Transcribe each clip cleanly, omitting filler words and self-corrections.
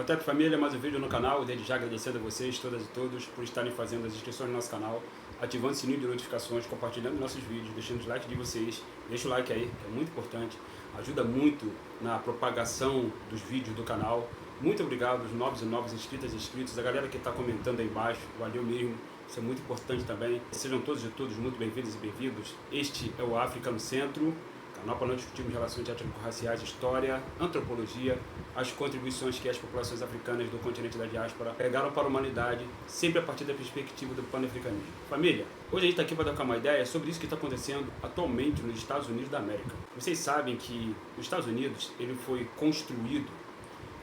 Boa família, mais um vídeo no canal. Desde já agradecendo a vocês, todas e todos, por estarem fazendo as inscrições no nosso canal, ativando o sininho de notificações, compartilhando nossos vídeos, deixando os likes de vocês. Deixa o like aí, que é muito importante, ajuda muito na propagação dos vídeos do canal. Muito obrigado aos novos e novas inscritas e inscritos, a galera que está comentando aí embaixo, valeu mesmo, isso é muito importante também. Sejam todos e todos muito bem-vindos e bem-vindos. Este é o África no Centro, canal para nós discutirmos relações étnico-raciais, história, antropologia, as contribuições que as populações africanas do continente da diáspora pegaram para a humanidade, sempre a partir da perspectiva do pan-africanismo. Família, hoje a gente está aqui para trocar uma ideia sobre isso que está acontecendo atualmente nos Estados Unidos da América. Vocês sabem que os Estados Unidos, ele foi construído,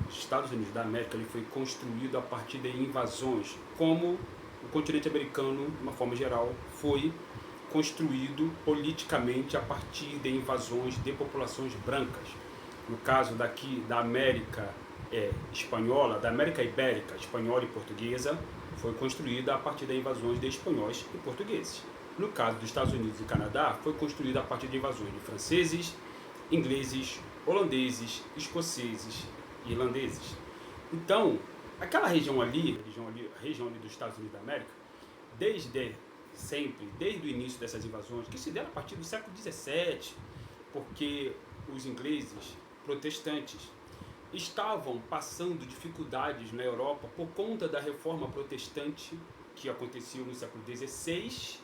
os Estados Unidos da América, ele foi construído a partir de invasões, como o continente americano, de uma forma geral, foi construído politicamente a partir de invasões de populações brancas. No caso daqui da América espanhola, da América Ibérica, espanhola e portuguesa, foi construída a partir de invasões de espanhóis e portugueses. No caso dos Estados Unidos e Canadá, foi construída a partir de invasões de franceses, ingleses, holandeses, escoceses e irlandeses. Então, aquela região ali dos Estados Unidos da América, desde o início dessas invasões, que se deram a partir do século XVII, porque os ingleses protestantes estavam passando dificuldades na Europa por conta da reforma protestante que aconteceu no século XVI,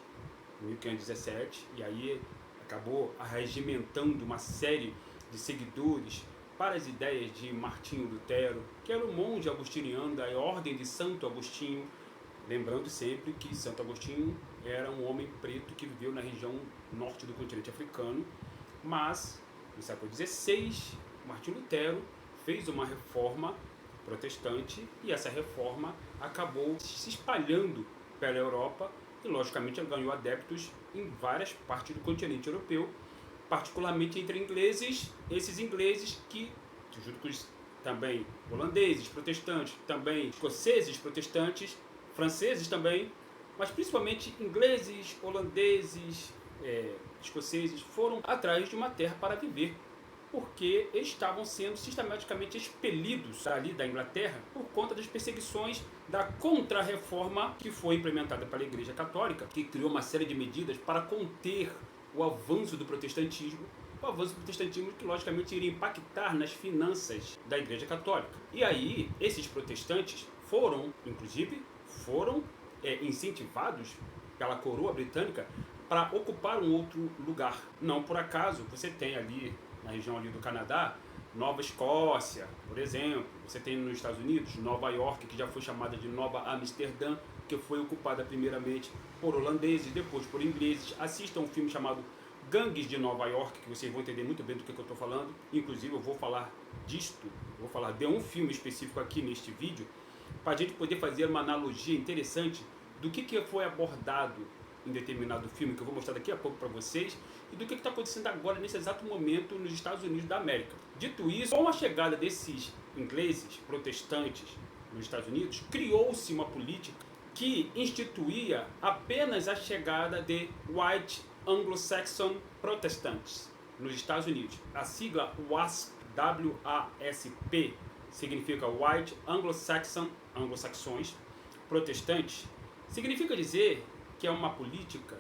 1517, e aí acabou arregimentando uma série de seguidores para as ideias de Martinho Lutero, que era um monge agostiniano da Ordem de Santo Agostinho. Lembrando sempre que Santo Agostinho era um homem preto que viveu na região norte do continente africano, mas no século XVI, Martinho Lutero fez uma reforma protestante e essa reforma acabou se espalhando pela Europa e, logicamente, ganhou adeptos em várias partes do continente europeu, particularmente entre ingleses, esses ingleses que, junto com os também holandeses protestantes, também escoceses protestantes, franceses também, mas principalmente ingleses, holandeses, escoceses, foram atrás de uma terra para viver, porque eles estavam sendo sistematicamente expelidos ali da Inglaterra por conta das perseguições da contra-reforma que foi implementada pela Igreja Católica, que criou uma série de medidas para conter o avanço do protestantismo, que logicamente iria impactar nas finanças da Igreja Católica. E aí, esses protestantes foram incentivados pela coroa britânica para ocupar um outro lugar. Não por acaso, você tem ali, na região ali do Canadá, Nova Escócia, por exemplo. Você tem nos Estados Unidos, Nova York, que já foi chamada de Nova Amsterdã, que foi ocupada primeiramente por holandeses, depois por ingleses. Assistam um filme chamado Gangues de Nova York, que vocês vão entender muito bem do que eu estou falando. Inclusive, eu vou falar vou falar de um filme específico aqui neste vídeo, para a gente poder fazer uma analogia interessante do que foi abordado em determinado filme, que eu vou mostrar daqui a pouco para vocês, e do que está acontecendo agora, nesse exato momento, nos Estados Unidos da América. Dito isso, com a chegada desses ingleses protestantes nos Estados Unidos, criou-se uma política que instituía apenas a chegada de White Anglo-Saxon Protestants nos Estados Unidos. A sigla WASP, W-A-S-P, significa White Anglo-Saxon, anglo-saxões, protestantes. Significa dizer que é uma política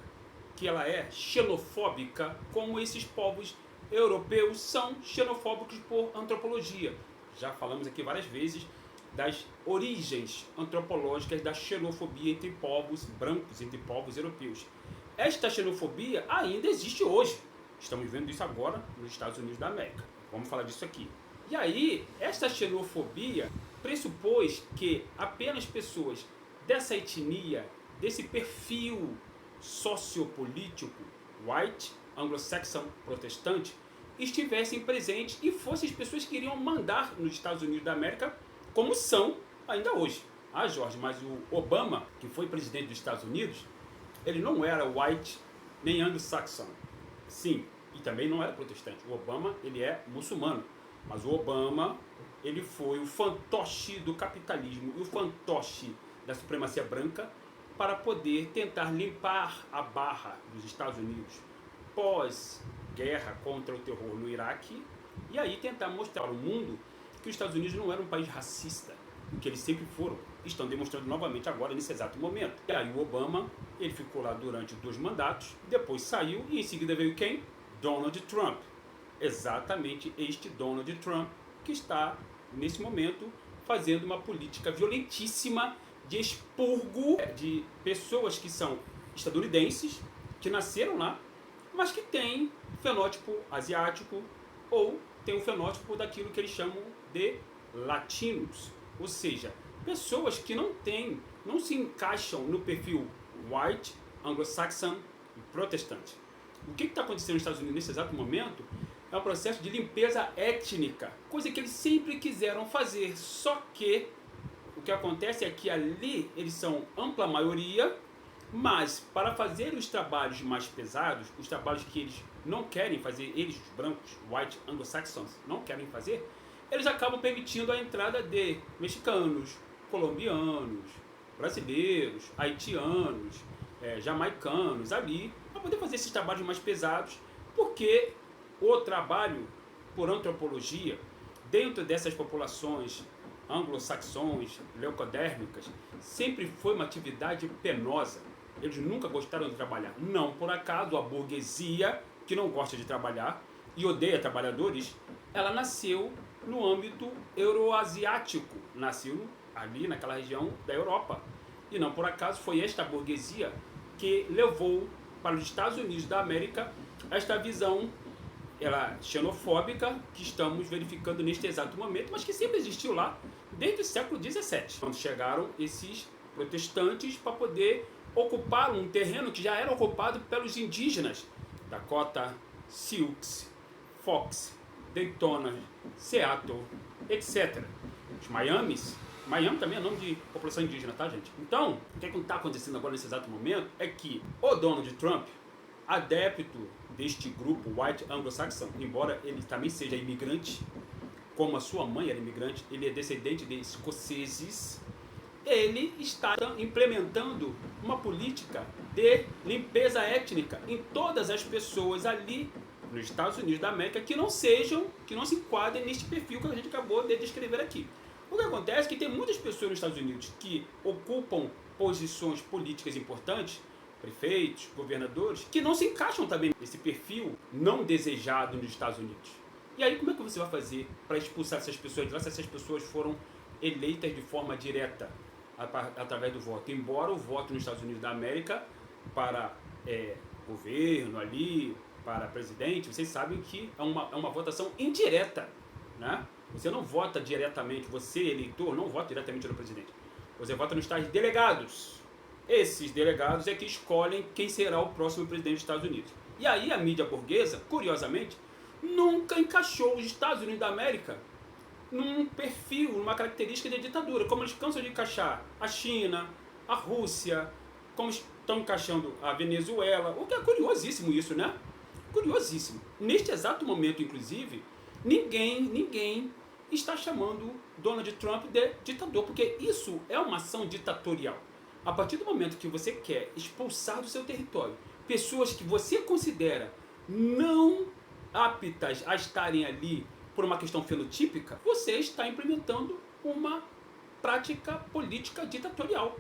que ela é xenofóbica, como esses povos europeus são xenofóbicos por antropologia. Já falamos aqui várias vezes das origens antropológicas da xenofobia entre povos brancos, entre povos europeus. Esta xenofobia ainda existe hoje. Estamos vendo isso agora nos Estados Unidos da América. Vamos falar disso aqui. E aí, esta xenofobia pressupôs que apenas pessoas dessa etnia, desse perfil sociopolítico, white, anglo-saxon, protestante, estivessem presentes e fossem as pessoas que iriam mandar nos Estados Unidos da América, como são ainda hoje. Ah, Jorge, mas o Obama, que foi presidente dos Estados Unidos, ele não era white nem anglo-saxon. Sim, e também não era protestante. O Obama, ele é muçulmano. Mas o Obama, ele foi o fantoche do capitalismo e o fantoche da supremacia branca para poder tentar limpar a barra dos Estados Unidos pós-guerra contra o terror no Iraque e aí tentar mostrar ao mundo que os Estados Unidos não era um país racista, o que eles sempre foram, estão demonstrando novamente agora nesse exato momento. E aí o Obama, ele ficou lá durante 2 mandatos, depois saiu e em seguida veio quem? Donald Trump. Exatamente este Donald Trump que está, nesse momento, fazendo uma política violentíssima de expurgo de pessoas que são estadunidenses, que nasceram lá, mas que têm fenótipo asiático ou tem um fenótipo daquilo que eles chamam de latinos, ou seja, pessoas que não se encaixam no perfil white, anglo-saxon e protestante. O que está acontecendo nos Estados Unidos nesse exato momento é um processo de limpeza étnica, coisa que eles sempre quiseram fazer, só que o que acontece é que ali eles são ampla maioria, mas para fazer os trabalhos mais pesados, os trabalhos que eles não querem fazer, eles, os brancos, white anglo-saxons, não querem fazer, eles acabam permitindo a entrada de mexicanos, colombianos, brasileiros, haitianos, jamaicanos ali, para poder fazer esses trabalhos mais pesados, porque o trabalho por antropologia, dentro dessas populações anglo-saxões, leucodérmicas, sempre foi uma atividade penosa. Eles nunca gostaram de trabalhar. Não por acaso a burguesia, que não gosta de trabalhar e odeia trabalhadores, ela nasceu no âmbito euroasiático, nasceu ali naquela região da Europa. E não por acaso foi esta burguesia que levou para os Estados Unidos da América esta visão xenofóbica que estamos verificando neste exato momento, mas que sempre existiu lá desde o século XVII, quando chegaram esses protestantes para poder ocupar um terreno que já era ocupado pelos indígenas Dakota, Sioux, Fox, Daytona, Seattle, etc. Os Miami também é nome de população indígena, tá, gente? Então, o que está acontecendo agora nesse exato momento é que o Donald Trump, adepto deste grupo White Anglo-Saxon, embora ele também seja imigrante, como a sua mãe era imigrante, ele é descendente de escoceses, ele está implementando uma política de limpeza étnica em todas as pessoas ali nos Estados Unidos da América que não se enquadrem neste perfil que a gente acabou de descrever aqui. O que acontece é que tem muitas pessoas nos Estados Unidos que ocupam posições políticas importantes, prefeitos, governadores, que não se encaixam também nesse perfil não desejado nos Estados Unidos. E aí como é que você vai fazer para expulsar essas pessoas de lá se essas pessoas foram eleitas de forma direta através do voto? Embora o voto nos Estados Unidos da América para governo ali, para presidente, vocês sabem que é uma votação indireta, né? Você não vota diretamente, você eleitor não vota diretamente no presidente. Você vota nos tais delegados. Esses delegados é que escolhem quem será o próximo presidente dos Estados Unidos. E aí a mídia burguesa, curiosamente, nunca encaixou os Estados Unidos da América num perfil, numa característica de ditadura, como eles cansam de encaixar a China, a Rússia, como estão encaixando a Venezuela, o que é curiosíssimo isso, né? Curiosíssimo. Neste exato momento, inclusive, ninguém está chamando Donald Trump de ditador, porque isso é uma ação ditatorial. A partir do momento que você quer expulsar do seu território pessoas que você considera não aptas a estarem ali por uma questão fenotípica, você está implementando uma prática política ditatorial.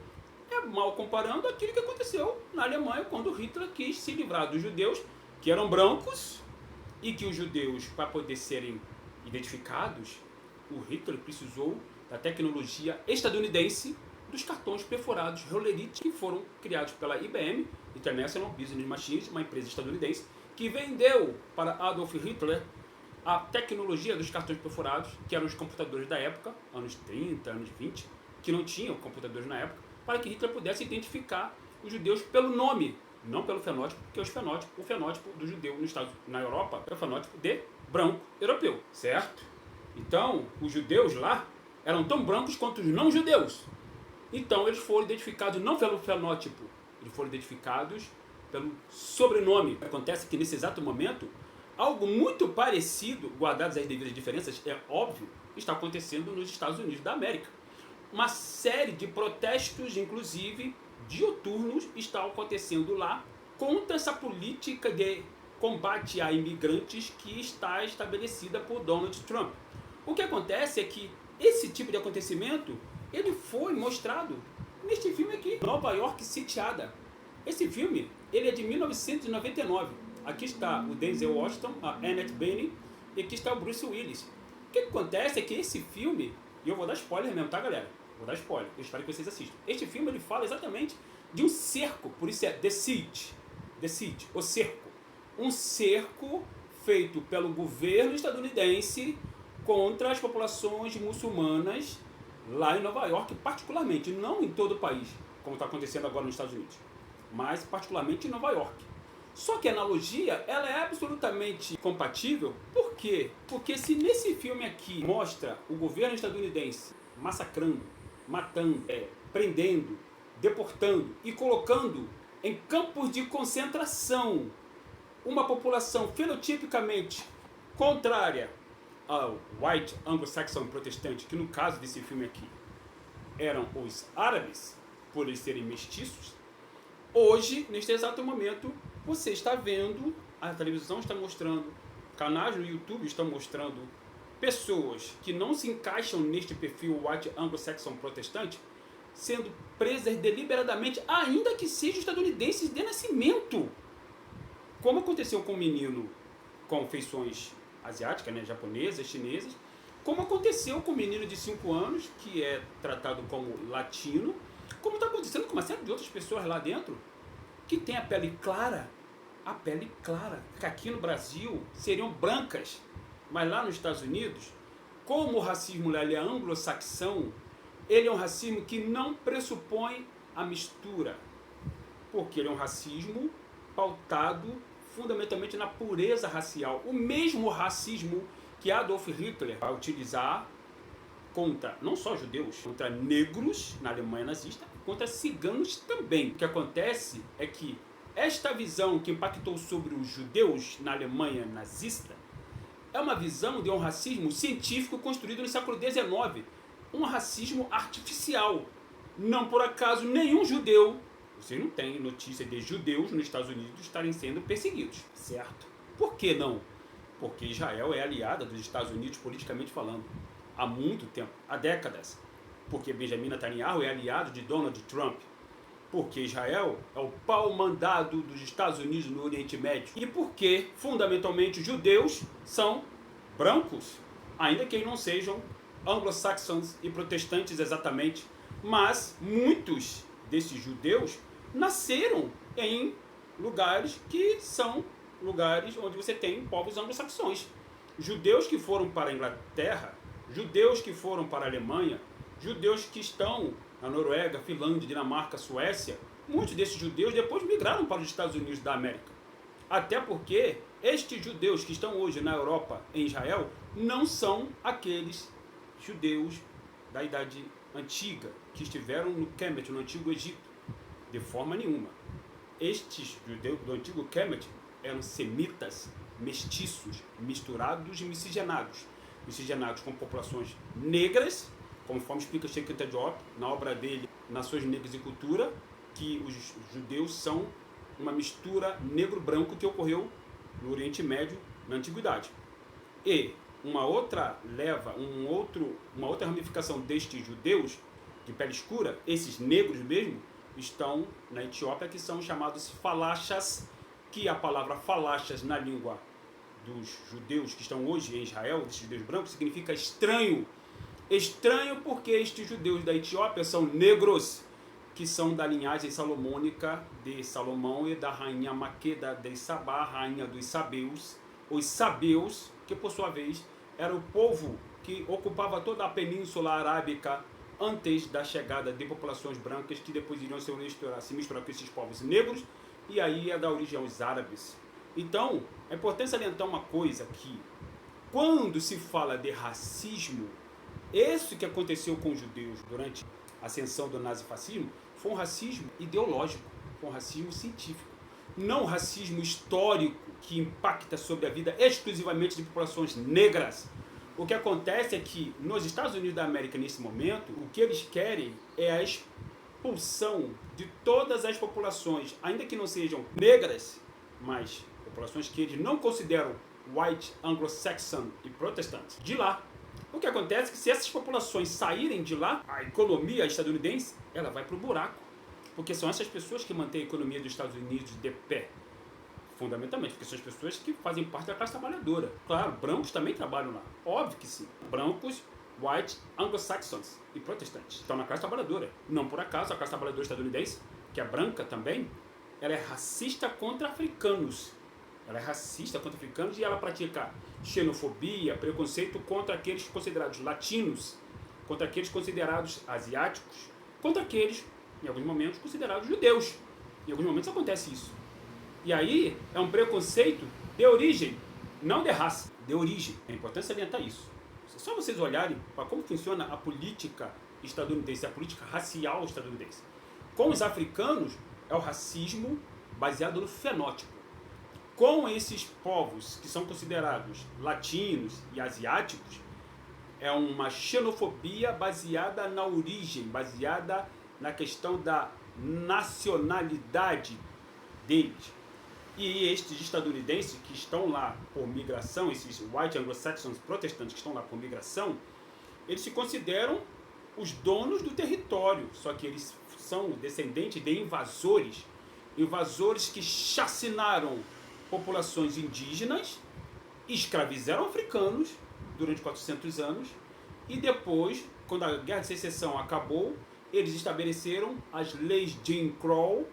É mal comparando aquilo que aconteceu na Alemanha quando Hitler quis se livrar dos judeus que eram brancos e que os judeus, para poder serem identificados, o Hitler precisou da tecnologia estadunidense dos cartões perfurados Rollerite, que foram criados pela IBM, International Business Machines, uma empresa estadunidense, que vendeu para Adolf Hitler a tecnologia dos cartões perfurados, que eram os computadores da época, anos 30, anos 20, que não tinham computadores na época, para que Hitler pudesse identificar os judeus pelo nome, não pelo fenótipo, porque o fenótipo do judeu na Europa é o fenótipo de branco europeu, certo? Então, os judeus lá eram tão brancos quanto os não-judeus. Então, eles foram identificados não pelo fenótipo, eles foram identificados pelo sobrenome. Acontece que, nesse exato momento, algo muito parecido, guardadas as devidas diferenças, é óbvio, está acontecendo nos Estados Unidos da América. Uma série de protestos, inclusive, dioturnos, está acontecendo lá contra essa política de combate a imigrantes que está estabelecida por Donald Trump. O que acontece é que esse tipo de acontecimento ele foi mostrado neste filme aqui, Nova York Sitiada. Esse filme, ele é de 1999. Aqui está o Denzel Washington, a Annette Bening, e aqui está o Bruce Willis. O que acontece é que esse filme, e eu vou dar spoiler mesmo, tá, galera? Vou dar spoiler, eu espero que vocês assistam. Este filme, ele fala exatamente de um cerco, por isso é The Siege, o cerco. Um cerco feito pelo governo estadunidense contra as populações muçulmanas lá em Nova York, particularmente, não em todo o país, como está acontecendo agora nos Estados Unidos, mas particularmente em Nova York. Só que a analogia, ela é absolutamente compatível. Por quê? Porque se nesse filme aqui mostra o governo estadunidense massacrando, matando, prendendo, deportando e colocando em campos de concentração uma população fenotipicamente contrária ao white anglo-saxon protestante, que no caso desse filme aqui eram os árabes, por eles serem mestiços, hoje, neste exato momento, você está vendo, a televisão está mostrando, canais no YouTube estão mostrando pessoas que não se encaixam neste perfil white anglo-saxon protestante sendo presas deliberadamente, ainda que sejam estadunidenses de nascimento. Como aconteceu com um menino com feições asiáticas, né, japonesas, chinesas, como aconteceu com um menino de 5 anos, que é tratado como latino, como está acontecendo com uma série de outras pessoas lá dentro, que tem a pele clara, que aqui no Brasil seriam brancas, mas lá nos Estados Unidos, como o racismo lá ele é anglo-saxão, ele é um racismo que não pressupõe a mistura, porque ele é um racismo pautado fundamentalmente na pureza racial, o mesmo racismo que Adolf Hitler vai utilizar contra não só judeus, contra negros na Alemanha nazista, contra ciganos também. O que acontece é que esta visão que impactou sobre os judeus na Alemanha nazista é uma visão de um racismo científico construído no século XIX, um racismo artificial. Não por acaso nenhum judeu, você não tem notícia de judeus nos Estados Unidos estarem sendo perseguidos, certo? Por que não? Porque Israel é aliada dos Estados Unidos politicamente falando, há muito tempo, há décadas. Porque Benjamin Netanyahu é aliado de Donald Trump. Porque Israel é o pau-mandado dos Estados Unidos no Oriente Médio. E porque, fundamentalmente, judeus são brancos, ainda que não sejam anglo-saxons e protestantes exatamente, mas muitos desses judeus nasceram em lugares que são lugares onde você tem povos anglo-saxões. Judeus que foram para a Inglaterra, judeus que foram para a Alemanha, judeus que estão na Noruega, Finlândia, Dinamarca, Suécia, muitos desses judeus depois migraram para os Estados Unidos da América. Até porque estes judeus que estão hoje na Europa, em Israel, não são aqueles judeus da Idade Antiga, que estiveram no Kemet, no Antigo Egito, de forma nenhuma. Estes judeus do Antigo Kemet eram semitas, mestiços, misturados e miscigenados. Miscigenados com populações negras, conforme explica Sheikh Anta Diop na obra dele, Nações Negras e Cultura, que os judeus são uma mistura negro-branco que ocorreu no Oriente Médio na Antiguidade. E uma outra leva, uma outra ramificação destes judeus de pele escura, esses negros mesmo, estão na Etiópia, que são chamados falachas, que a palavra falachas na língua dos judeus que estão hoje em Israel, desses judeus brancos, significa estranho. Estranho porque estes judeus da Etiópia são negros, que são da linhagem salomônica de Salomão e da rainha Maqueda de Sabá, rainha dos Sabeus. Os Sabeus, que por sua vez era o povo que ocupava toda a Península Arábica antes da chegada de populações brancas que depois iriam se misturar com esses povos negros, e aí ia dar origem aos árabes. Então, é importante salientar uma coisa que, quando se fala de racismo, isso que aconteceu com os judeus durante a ascensão do nazifascismo foi um racismo ideológico, foi um racismo científico, não um racismo histórico que impacta sobre a vida exclusivamente de populações negras. O que acontece é que nos Estados Unidos da América, nesse momento, o que eles querem é a expulsão de todas as populações, ainda que não sejam negras, mas populações que eles não consideram white, anglo-saxon e protestantes, de lá. O que acontece é que se essas populações saírem de lá, a economia estadunidense ela vai para o buraco. Porque são essas pessoas que mantêm a economia dos Estados Unidos de pé. Fundamentalmente, porque são as pessoas que fazem parte da classe trabalhadora. Claro, brancos também trabalham lá. Óbvio que sim. Brancos, white, anglo-saxons e protestantes estão na classe trabalhadora. Não por acaso, a classe trabalhadora estadunidense, que é branca também, ela é racista contra africanos. Ela é racista contra africanos e ela pratica xenofobia, preconceito contra aqueles considerados latinos, contra aqueles considerados asiáticos, contra aqueles, em alguns momentos, considerados judeus. Em alguns momentos acontece isso. E aí é um preconceito de origem, não de raça, de origem. É importante salientar isso. É só vocês olharem para como funciona a política estadunidense, a política racial estadunidense. Com os africanos, é o racismo baseado no fenótipo. Com esses povos que são considerados latinos e asiáticos, é uma xenofobia baseada na origem, baseada na questão da nacionalidade deles. E estes estadunidenses que estão lá por migração, esses white anglo-saxons protestantes que estão lá por migração, eles se consideram os donos do território, só que eles são descendentes de invasores, invasores que chacinaram populações indígenas, escravizaram africanos durante 400 anos e depois, quando a Guerra de Secessão acabou, eles estabeleceram as leis de Jim Crow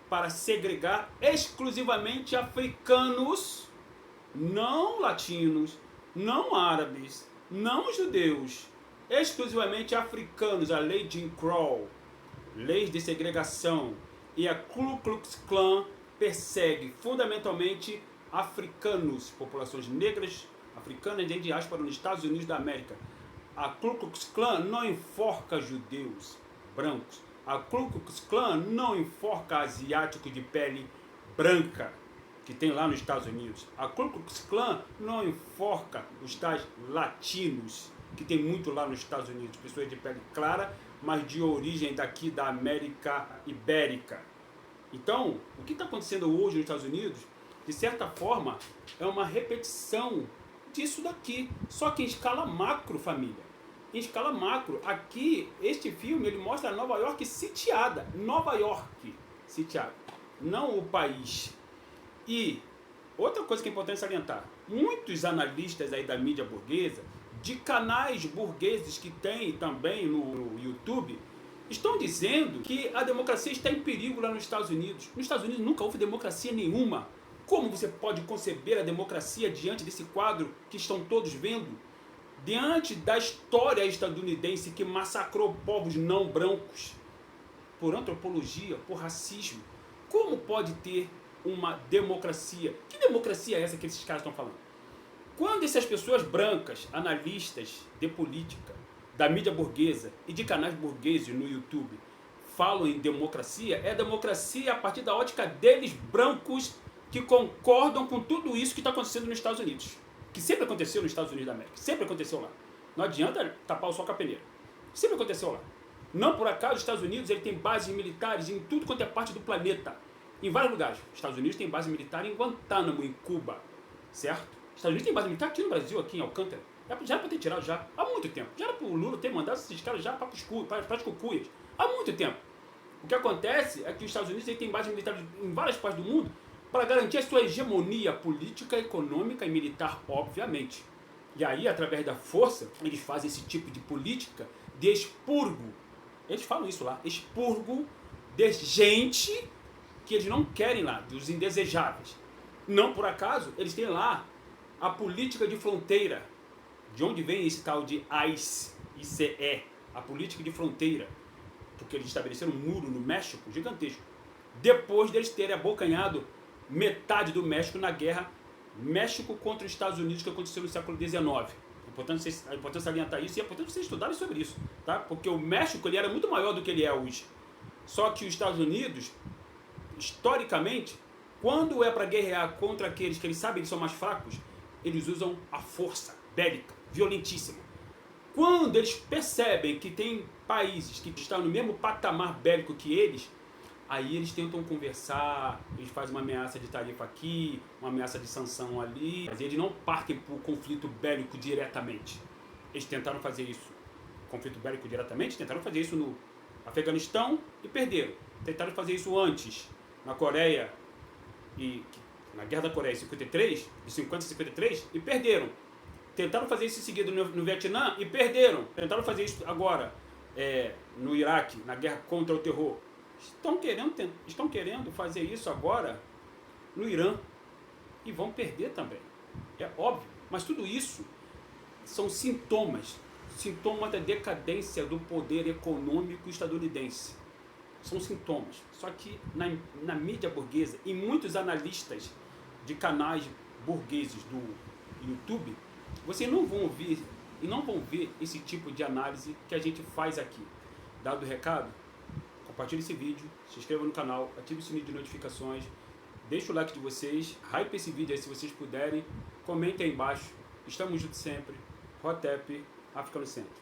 para segregar exclusivamente africanos, não latinos, não árabes, não judeus, exclusivamente africanos, a lei de Jim Crow, leis de segregação. E a Ku Klux Klan persegue fundamentalmente africanos, populações negras africanas em diáspora nos Estados Unidos da América. A Ku Klux Klan não enforca judeus brancos. A Ku Klux Klan não enforca asiáticos de pele branca, que tem lá nos Estados Unidos. A Ku Klux Klan não enforca os tais latinos, que tem muito lá nos Estados Unidos, pessoas de pele clara, mas de origem daqui da América Ibérica. Então, o que está acontecendo hoje nos Estados Unidos, de certa forma, é uma repetição disso daqui, só que em escala macro, família. Em escala macro, aqui, este filme, ele mostra Nova York sitiada. Nova York sitiada, não o país. E outra coisa que é importante salientar, muitos analistas aí da mídia burguesa, de canais burgueses que tem também no YouTube, estão dizendo que a democracia está em perigo lá nos Estados Unidos. Nos Estados Unidos nunca houve democracia nenhuma. Como você pode conceber a democracia diante desse quadro que estão todos vendo? Diante da história estadunidense que massacrou povos não brancos por antropologia, por racismo, como pode ter uma democracia? Que democracia é essa que esses caras estão falando? Quando essas pessoas brancas, analistas de política, da mídia burguesa e de canais burgueses no YouTube falam em democracia, é democracia a partir da ótica deles brancos que concordam com tudo isso que está acontecendo nos Estados Unidos. Que sempre aconteceu nos Estados Unidos da América, sempre aconteceu lá. Não adianta tapar o sol com a peneira. Sempre aconteceu lá. Não por acaso os Estados Unidos ele tem bases militares em tudo quanto é parte do planeta. Em vários lugares. Os Estados Unidos tem base militar em Guantánamo, em Cuba. Certo? Os Estados Unidos tem base militar aqui no Brasil, aqui em Alcântara. Já era para ter tirado já, há muito tempo. Já era para o Lula ter mandado esses caras já para as cucuias. Há muito tempo. O que acontece é que os Estados Unidos ele tem base militar em várias partes do mundo para garantir a sua hegemonia política, econômica e militar, obviamente. E aí, através da força, eles fazem esse tipo de política de expurgo. Eles falam isso lá, expurgo de gente que eles não querem lá, dos indesejáveis. Não por acaso, eles têm lá a política de fronteira. De onde vem esse tal de ICE, a política de fronteira? Porque eles estabeleceram um muro no México gigantesco. Depois deles terem abocanhado metade do México na guerra México contra os Estados Unidos que aconteceu no século XIX. É importante salientar isso e é importante vocês estudarem sobre isso, tá? Porque o México ele era muito maior do que ele é hoje. Só que os Estados Unidos, historicamente, quando é para guerrear contra aqueles que eles sabem que são mais fracos, eles usam a força bélica, violentíssima. Quando eles percebem que tem países que estão no mesmo patamar bélico que eles, aí eles tentam conversar, eles fazem uma ameaça de tarifa aqui, uma ameaça de sanção ali, mas eles não partem para o conflito bélico diretamente. Eles tentaram fazer isso, conflito bélico diretamente, tentaram fazer isso no Afeganistão e perderam. Tentaram fazer isso antes, na Coreia, na Guerra da Coreia em 53, de 50 a 53, e perderam. Tentaram fazer isso em seguida no Vietnã e perderam. Tentaram fazer isso agora no Iraque, na guerra contra o terror. Estão querendo fazer isso agora no Irã e vão perder também. É óbvio. Mas tudo isso são sintomas da decadência do poder econômico estadunidense. São sintomas. Só que na mídia burguesa e muitos analistas de canais burgueses do YouTube, vocês não vão ouvir e não vão ver esse tipo de análise que a gente faz aqui. Dado o recado, compartilhe esse vídeo, se inscreva no canal, ative o sininho de notificações, deixe o like de vocês, hype esse vídeo aí se vocês puderem, comentem aí embaixo. Estamos juntos sempre. Hotep, África no Centro.